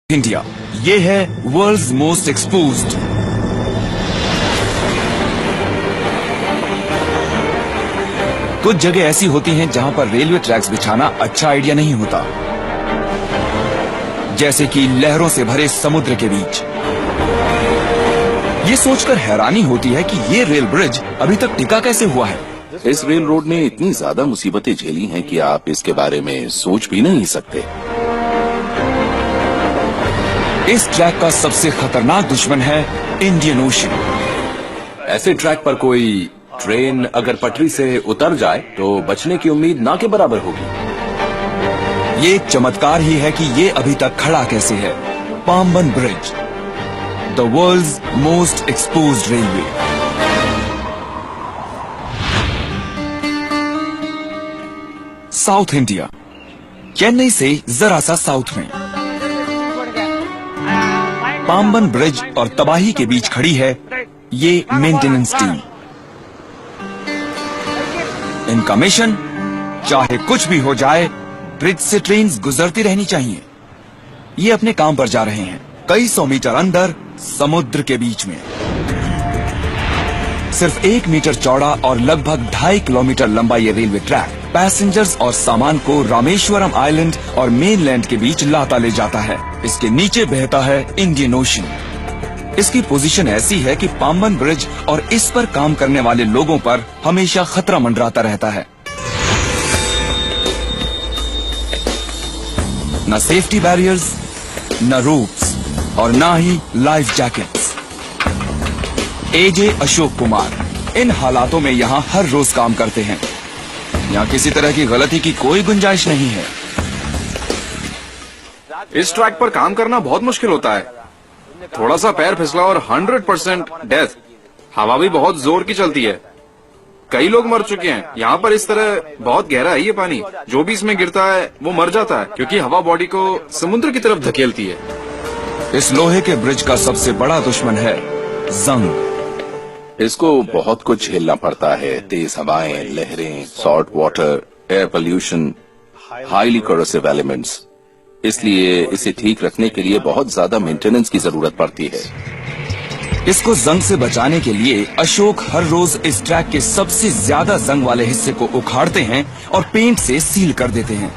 India, ये है world's most exposed. कुछ जगह ऐसी होती हैं जहां पर रेलवे ट्रैक्स बिछाना अच्छा आइडिया नहीं होता, जैसे कि लहरों से भरे समुद्र के बीच। ये सोचकर हैरानी होती है कि ये रेल ब्रिज अभी तक टिका कैसे हुआ है। इस रेल रोड ने इतनी ज्यादा मुसीबतें झेली हैं कि आप इसके बारे में सोच भी नहीं सकते। इस ट्रैक का सबसे खतरनाक दुश्मन है इंडियन ओशन। ऐसे ट्रैक पर कोई ट्रेन अगर पटरी से उतर जाए तो बचने की उम्मीद ना के बराबर होगी। ये एक चमत्कार ही है कि ये अभी तक खड़ा कैसे है। Pamban bridge, the world's most exposed railway. South India, Chennai से जरा सा साउथ में पाम्बन ब्रिज और तबाही के बीच खड़ी है ये मेंटेनेंस टीम। इनका मिशन, चाहे कुछ भी हो जाए, ब्रिज से ट्रेन्स गुजरती रहनी चाहिए। ये अपने काम पर जा रहे हैं, कई सौ मीटर अंदर समुद्र के बीच में। सिर्फ 1 मीटर चौड़ा और लगभग 2.5 किलोमीटर लंबा ये रेलवे ट्रैक पैसेंजर्स और सामान को रामेश्वरम आइलैंड और मेनलैंड के बीच लाता ले जाता है। इसके नीचे बहता है इंडियन ओशन। इसकी पोजीशन ऐसी है कि पाम्बन ब्रिज और इस पर काम करने वाले लोगों पर हमेशा खतरा मंडराता रहता है। न सेफ्टी बैरियर्स, न रोप्स और न ही लाइफ जैकेट्स। एजे अशोक कुमार इन हालातों में यहाँ हर रोज काम करते हैं। यहाँ किसी तरह की गलती की कोई गुंजाइश नहीं है। इस ट्रैक पर काम करना बहुत मुश्किल होता है। थोड़ा सा पैर फिसला और 100% डेथ। हवा भी बहुत जोर की चलती है। कई लोग मर चुके हैं। यहाँ पर इस तरह बहुत गहरा है ये पानी। जो भी इसमें गिरता है वो मर जाता है, क्योंकि हवा बॉडी को समुद्र की तरफ धकेलती है। इस लोहे के ब्रिज का सबसे बड़ा दुश्मन है जंग। इसको बहुत कुछ झेलना पड़ता है। तेज हवाएं, लहरें, salt water, air pollution, highly corrosive elements. इसलिए इसे ठीक रखने के लिए बहुत ज्यादा मेंटेनेंस की जरूरत पड़ती है। इसको जंग से बचाने के लिए अशोक हर रोज इस ट्रैक के सबसे ज्यादा जंग वाले हिस्से को उखाड़ते हैं और पेंट से सील कर देते हैं।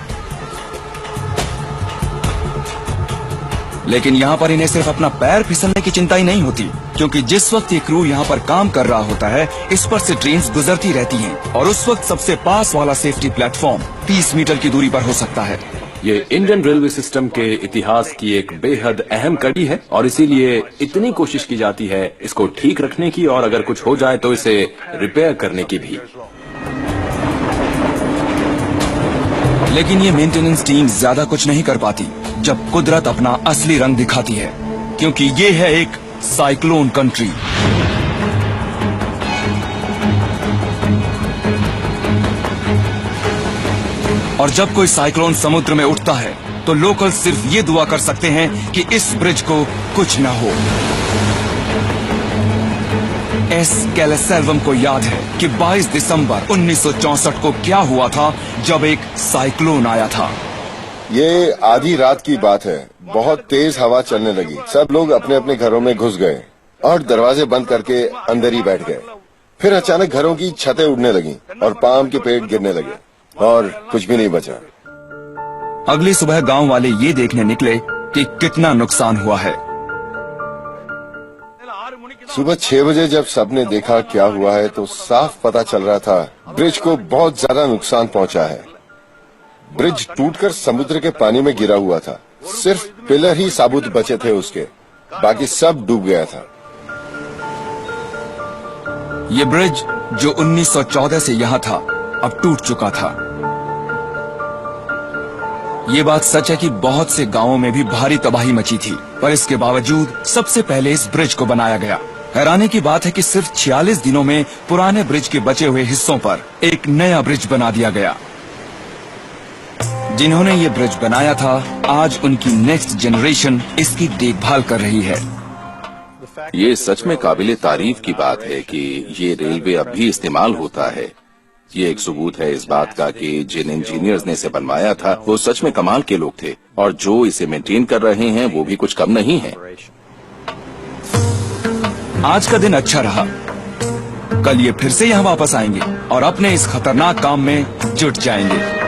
लेकिन यहाँ पर इन्हें सिर्फ अपना पैर फिसलने की चिंता ही नहीं होती, क्योंकि जिस वक्त ये क्रू यहाँ पर काम कर रहा होता है, इस पर से ट्रेन्स गुजरती रहती हैं और उस वक्त सबसे पास वाला सेफ्टी प्लेटफॉर्म 30 मीटर की दूरी पर हो सकता है। ये इंडियन रेलवे सिस्टम के इतिहास की एक बेहद अहम कड़ी है और इसीलिए इतनी कोशिश की जाती है इसको ठीक रखने की, और अगर कुछ हो जाए तो इसे रिपेयर करने की भी। लेकिन ये मेंटेनेंस टीम ज्यादा कुछ नहीं कर पाती जब कुदरत अपना असली रंग दिखाती है, क्योंकि ये है एक साइक्लोन कंट्री। और जब कोई साइक्लोन समुद्र में उठता है तो लोकल सिर्फ ये दुआ कर सकते हैं कि इस ब्रिज को कुछ न हो। एस कैलेसेल्वम को याद है कि 22 दिसंबर 1964 को क्या हुआ था जब एक साइक्लोन आया था। ये आधी रात की बात है। बहुत तेज हवा चलने लगी। सब लोग अपने अपने घरों में घुस गए और दरवाजे बंद करके अंदर ही बैठ गए। फिर अचानक घरों की छतें उड़ने लगी और पाम के पेड़ गिरने लगे और कुछ भी नहीं बचा। अगली सुबह गांव वाले ये देखने निकले कि कितना नुकसान हुआ है। सुबह 6 बजे जब सबने देखा क्या हुआ है तो साफ पता चल रहा था ब्रिज को बहुत ज्यादा नुकसान पहुंचा है। ब्रिज टूटकर समुद्र के पानी में गिरा हुआ था। सिर्फ पिलर ही साबुत बचे थे उसके, बाकी सब डूब गया था। ये ब्रिज जो 1914 से यहाँ था अब टूट चुका था। ये बात सच है कि बहुत से गांवों में भी भारी तबाही मची थी, पर इसके बावजूद सबसे पहले इस ब्रिज को बनाया गया। हैरानी की बात है कि सिर्फ 46 दिनों में पुराने ब्रिज के बचे हुए हिस्सों पर एक नया ब्रिज बना दिया गया। जिन्होंने ये ब्रिज बनाया था, आज उनकी नेक्स्ट जनरेशन इसकी देखभाल कर रही है। ये सच में काबिले तारीफ की बात है कि ये रेलवे अब भी इस्तेमाल होता है। ये एक सबूत है इस बात का कि जिन इंजीनियर्स ने इसे बनवाया था वो सच में कमाल के लोग थे, और जो इसे मेंटेन कर रहे हैं वो भी कुछ कम नहीं है। आज का दिन अच्छा रहा। कल ये फिर से यहाँ वापस आएंगे और अपने इस खतरनाक काम में जुट जाएंगे।